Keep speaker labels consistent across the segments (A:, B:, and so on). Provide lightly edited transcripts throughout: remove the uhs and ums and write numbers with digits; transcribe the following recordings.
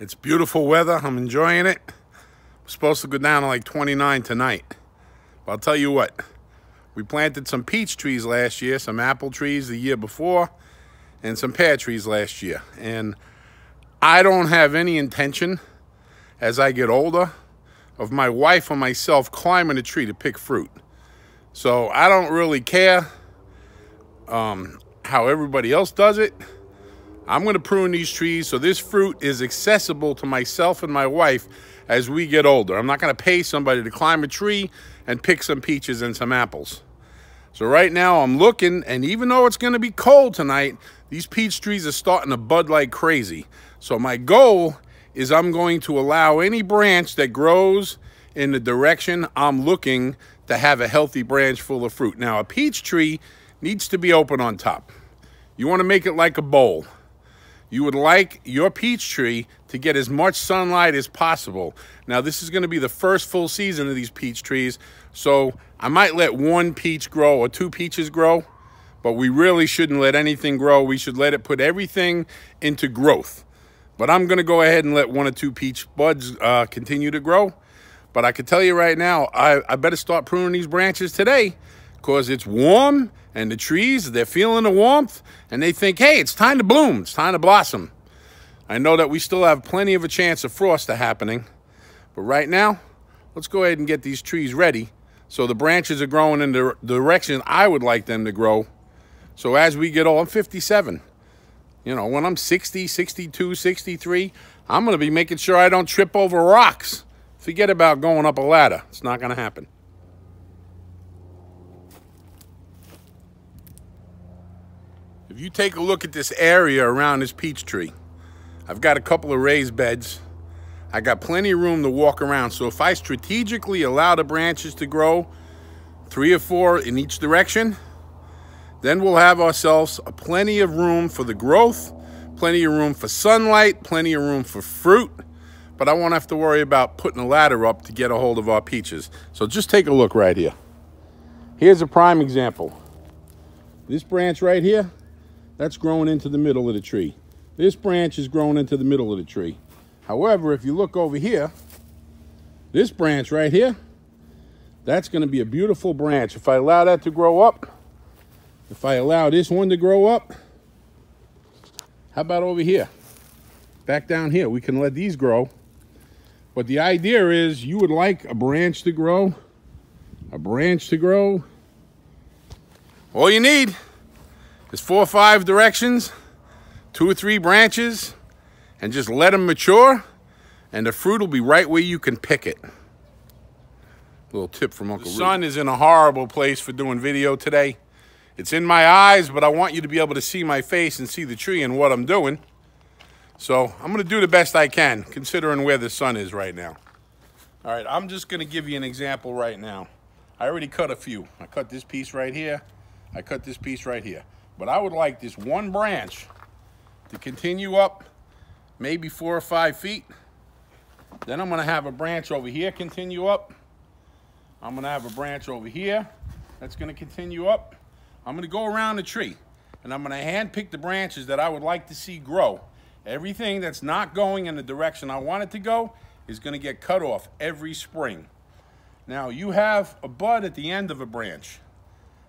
A: It's beautiful weather. I'm enjoying it. We're supposed to go down to like 29 tonight. But I'll tell you what, we planted some peach trees last year, some apple trees the year before, and some pear trees last year. And I don't have any intention, as I get older, of my wife or myself climbing a tree to pick fruit. So I don't really care how everybody else does it. I'm going to prune these trees so this fruit is accessible to myself and my wife as we get older. I'm not going to pay somebody to climb a tree and pick some peaches and some apples. So right now I'm looking, and even though it's going to be cold tonight, these peach trees are starting to bud like crazy. So my goal is I'm going to allow any branch that grows in the direction I'm looking to have a healthy branch full of fruit. Now, a peach tree needs to be open on top. You want to make it like a bowl. You would like your peach tree to get as much sunlight as possible. Now, this is going to be the first full season of these peach trees, so I might let one peach grow or two peaches grow, but we really shouldn't let anything grow. We should let it put everything into growth. But I'm going to go ahead and let one or two peach buds continue to grow. But I can tell you right now, I better start pruning these branches today because it's warm and the trees, they're feeling the warmth and they think, hey, it's time to bloom, it's time to blossom. I know that we still have plenty of a chance of frost happening, but right now, let's go ahead and get these trees ready so the branches are growing in the direction I would like them to grow. So as we get old, I'm 57. You know, when I'm 60, 62, 63, I'm going to be making sure I don't trip over rocks. Forget about going up a ladder. It's not going to happen. If you take a look at this area around this peach tree, I've got a couple of raised beds. I got plenty of room to walk around. So if I strategically allow the branches to grow 3 or 4 in each direction, then we'll have ourselves plenty of room for the growth, plenty of room for sunlight, plenty of room for fruit. But I won't have to worry about putting a ladder up to get a hold of our peaches. So just take a look right here. Here's a prime example. This branch right here, that's growing into the middle of the tree. This branch is growing into the middle of the tree. However, if you look over here, this branch right here, that's going to be a beautiful branch. If I allow that to grow up, if I allow this one to grow up, how about over here? Back down here, we can let these grow. But the idea is you would like a branch to grow, a branch to grow. All you need is 4 or 5 directions, 2 or 3 branches, and just let them mature, and the fruit will be right where you can pick it. Little tip from Uncle Rudy. The sun is in a horrible place for doing video today. It's in my eyes, but I want you to be able to see my face and see the tree and what I'm doing. So I'm going to do the best I can, considering where the sun is right now. All right, I'm just going to give you an example right now. I already cut a few. I cut this piece right here. I cut this piece right here. But I would like this one branch to continue up maybe 4 or 5 feet. Then I'm going to have a branch over here continue up. I'm going to have a branch over here that's going to continue up. I'm going to go around the tree, and I'm going to hand pick the branches that I would like to see grow. Everything that's not going in the direction I want it to go is going to get cut off every spring. Now, you have a bud at the end of a branch.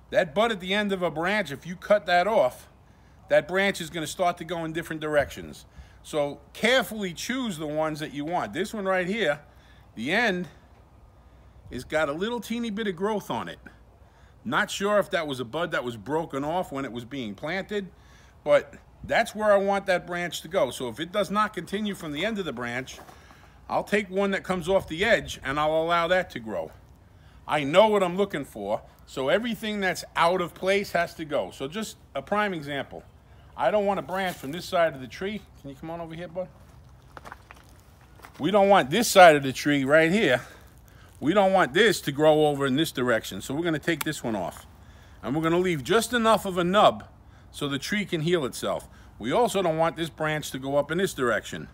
A: That bud at the end of a branch, if you cut that off, that branch is going to start to go in different directions. So carefully choose the ones that you want. This one right here, the end, has got a little teeny bit of growth on it. Not sure if that was a bud that was broken off when it was being planted, but that's where I want that branch to go. So if it does not continue from the end of the branch, I'll take one that comes off the edge and I'll allow that to grow. I know what I'm looking for, so everything that's out of place has to go. So just a prime example. I don't want a branch from this side of the tree. Can you come on over here, bud? We don't want this side of the tree right here. We don't want this to grow over in this direction. So we're going to take this one off. And we're going to leave just enough of a nub so the tree can heal itself. We also don't want this branch to go up in this direction.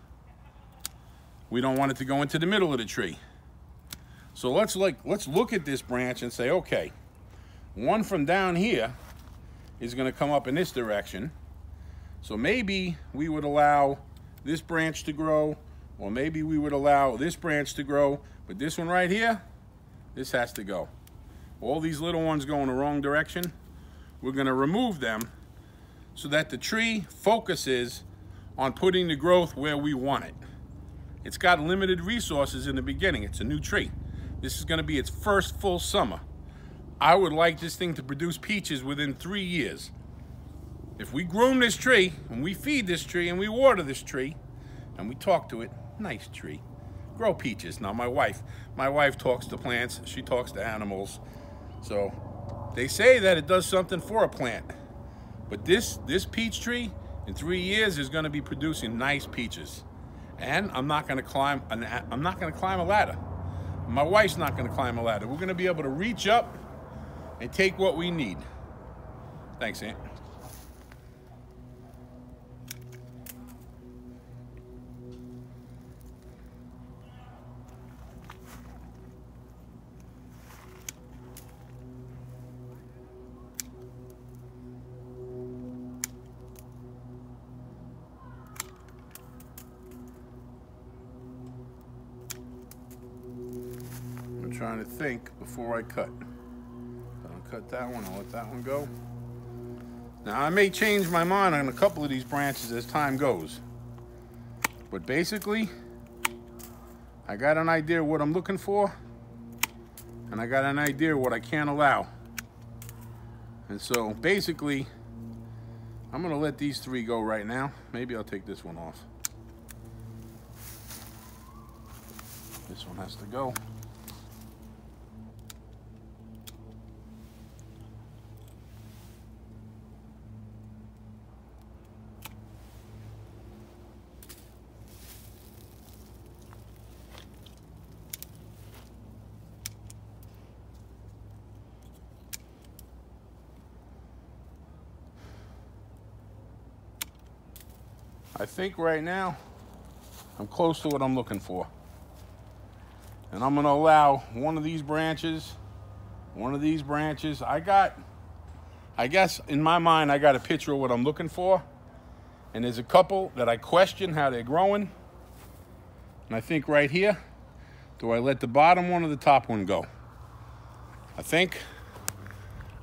A: We don't want it to go into the middle of the tree. So let's look at this branch and say, okay, one from down here is going to come up in this direction. So maybe we would allow this branch to grow, Or maybe we would allow this branch to grow, but this one right here, this has to go. All these little ones go in the wrong direction. We're gonna remove them so that the tree focuses on putting the growth where we want it. It's got limited resources in the beginning. It's a new tree. This is gonna be its first full summer. I would like this thing to produce peaches within 3 years. If we groom this tree, and we feed this tree, and we water this tree, and we talk to it, nice tree, grow peaches. Now my wife talks to plants, she talks to animals. So they say that it does something for a plant. But this peach tree in 3 years is gonna be producing nice peaches. And I'm not gonna climb a ladder. My wife's not gonna climb a ladder. We're gonna be able to reach up and take what we need. Thanks, Aunt. I'm trying to think before I cut. I'll cut that one, I'll let that one go. Now I may change my mind on a couple of these branches as time goes. But basically, I got an idea what I'm looking for, and I got an idea what I can't allow. And so basically, I'm gonna let these 3 go right now. Maybe I'll take this one off. This one has to go. I think right now, I'm close to what I'm looking for. And I'm gonna allow one of these branches. I guess in my mind, I got a picture of what I'm looking for. And there's a couple that I question how they're growing. And I think right here, do I let the bottom one or the top one go? I think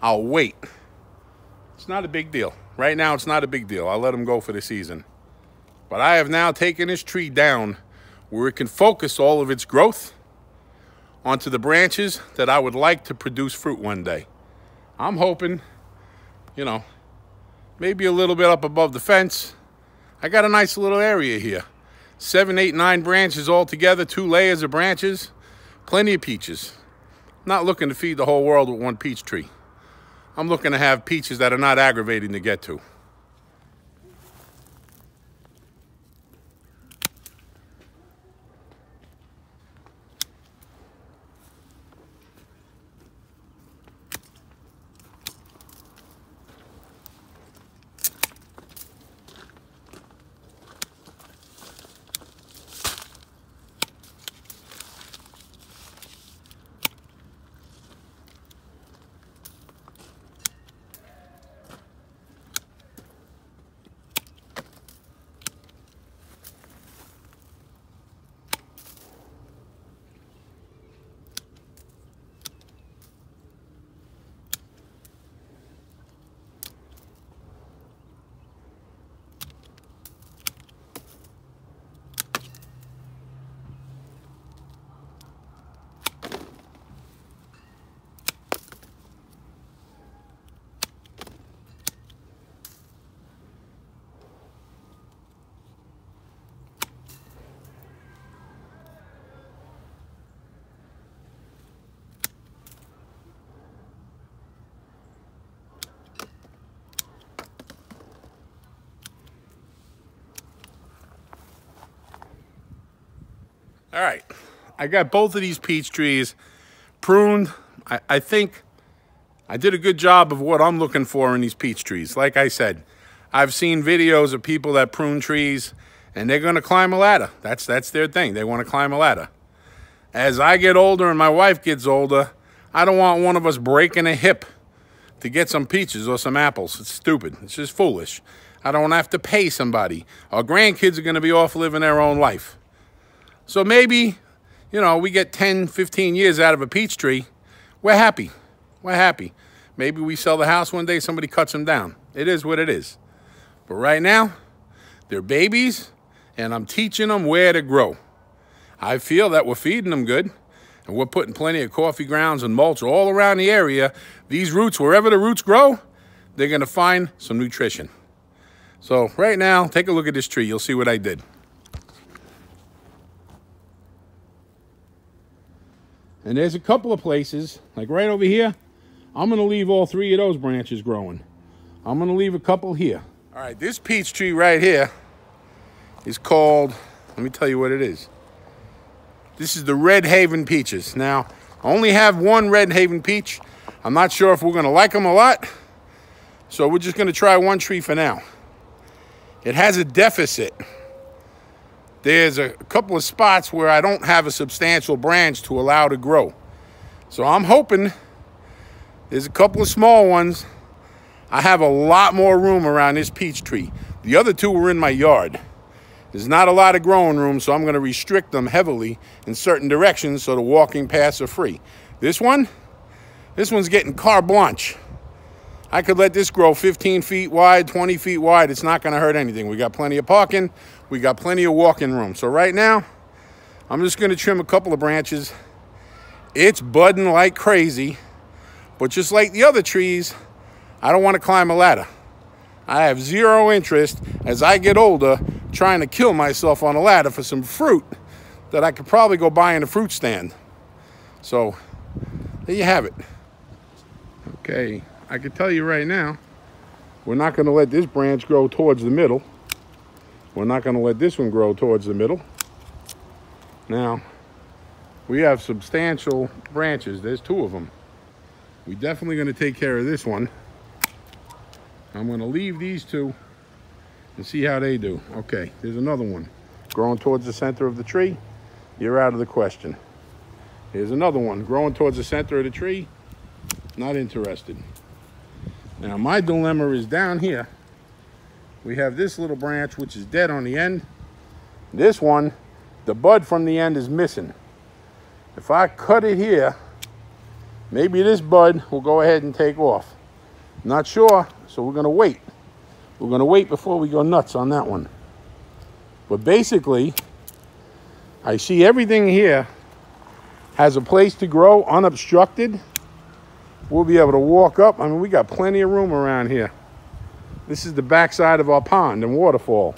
A: I'll wait. It's not a big deal. Right now, it's not a big deal. I'll let them go for the season. But I have now taken this tree down where it can focus all of its growth onto the branches that I would like to produce fruit one day. I'm hoping, you know, maybe a little bit up above the fence. I got a nice little area here. 7, 8, 9 branches all together, 2 layers of branches, plenty of peaches. Not looking to feed the whole world with one peach tree. I'm looking to have peaches that are not aggravating to get to. All right, I got both of these peach trees pruned. I think I did a good job of what I'm looking for in these peach trees. Like I said, I've seen videos of people that prune trees and they're gonna climb a ladder. That's their thing, they wanna climb a ladder. As I get older and my wife gets older, I don't want one of us breaking a hip to get some peaches or some apples. It's stupid, it's just foolish. I don't have to pay somebody. Our grandkids are gonna be off living their own life. So maybe, you know, we get 10, 15 years out of a peach tree. We're happy. We're happy. Maybe we sell the house one day, somebody cuts them down. It is what it is. But right now, they're babies, and I'm teaching them where to grow. I feel that we're feeding them good, and we're putting plenty of coffee grounds and mulch all around the area. These roots, wherever the roots grow, they're gonna find some nutrition. So right now, take a look at this tree. You'll see what I did. And there's a couple of places, like right over here, I'm gonna leave all 3 of those branches growing. I'm gonna leave a couple here. All right, this peach tree right here is called, let me tell you what it is. This is the Red Haven peaches. Now, I only have one Red Haven peach. I'm not sure if we're gonna like them a lot, so we're just gonna try one tree for now. It has a deficit. There's a couple of spots where I don't have a substantial branch to allow to grow. So I'm hoping there's a couple of small ones. I have a lot more room around this peach tree. The other two were in my yard. There's not a lot of growing room, so I'm gonna restrict them heavily in certain directions so the walking paths are free. This one's getting carte blanche. I could let this grow 15 feet wide, 20 feet wide. It's not gonna hurt anything. We got plenty of parking. We got plenty of walking room. So right now, I'm just gonna trim a couple of branches. It's budding like crazy. But just like the other trees, I don't want to climb a ladder. I have zero interest as I get older trying to kill myself on a ladder for some fruit that I could probably go buy in a fruit stand. So there you have it. Okay, I can tell you right now, we're not going to let this branch grow towards the middle. We're not going to let this one grow towards the middle. Now, we have substantial branches. There's 2 of them. We're definitely going to take care of this one. I'm going to leave these 2 and see how they do. Okay, there's another one. Growing towards the center of the tree, you're out of the question. Here's another one. Growing towards the center of the tree, not interested. Now, my dilemma is down here. We have this little branch, which is dead on the end. This one, the bud from the end is missing. If I cut it here, maybe this bud will go ahead and take off. Not sure, so we're gonna wait. We're gonna wait before we go nuts on that one. But basically, I see everything here has a place to grow unobstructed. We'll be able to walk up. I mean, we got plenty of room around here. This is the backside of our pond and waterfall.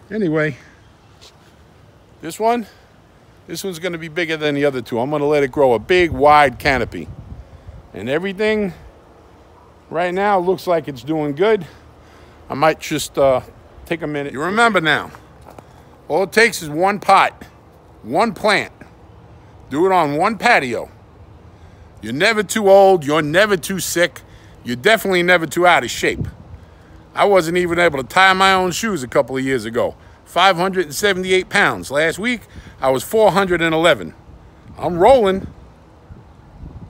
A: Anyway, this one's gonna be bigger than the other 2. I'm gonna let it grow a big, wide canopy. And everything right now looks like it's doing good. I might just take a minute. You remember now, all it takes is one pot, one plant. Do it on one patio. You're never too old, you're never too sick, you're definitely never too out of shape. I wasn't even able to tie my own shoes a couple of years ago. 578 pounds. Last week, I was 411. I'm rolling.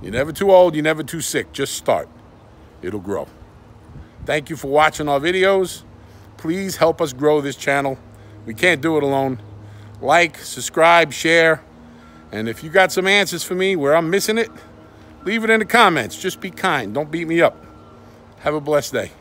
A: You're never too old, you're never too sick. Just start. It'll grow. Thank you for watching our videos. Please help us grow this channel. We can't do it alone. Like, subscribe, share. And if you got some answers for me where I'm missing it, leave it in the comments. Just be kind. Don't beat me up. Have a blessed day.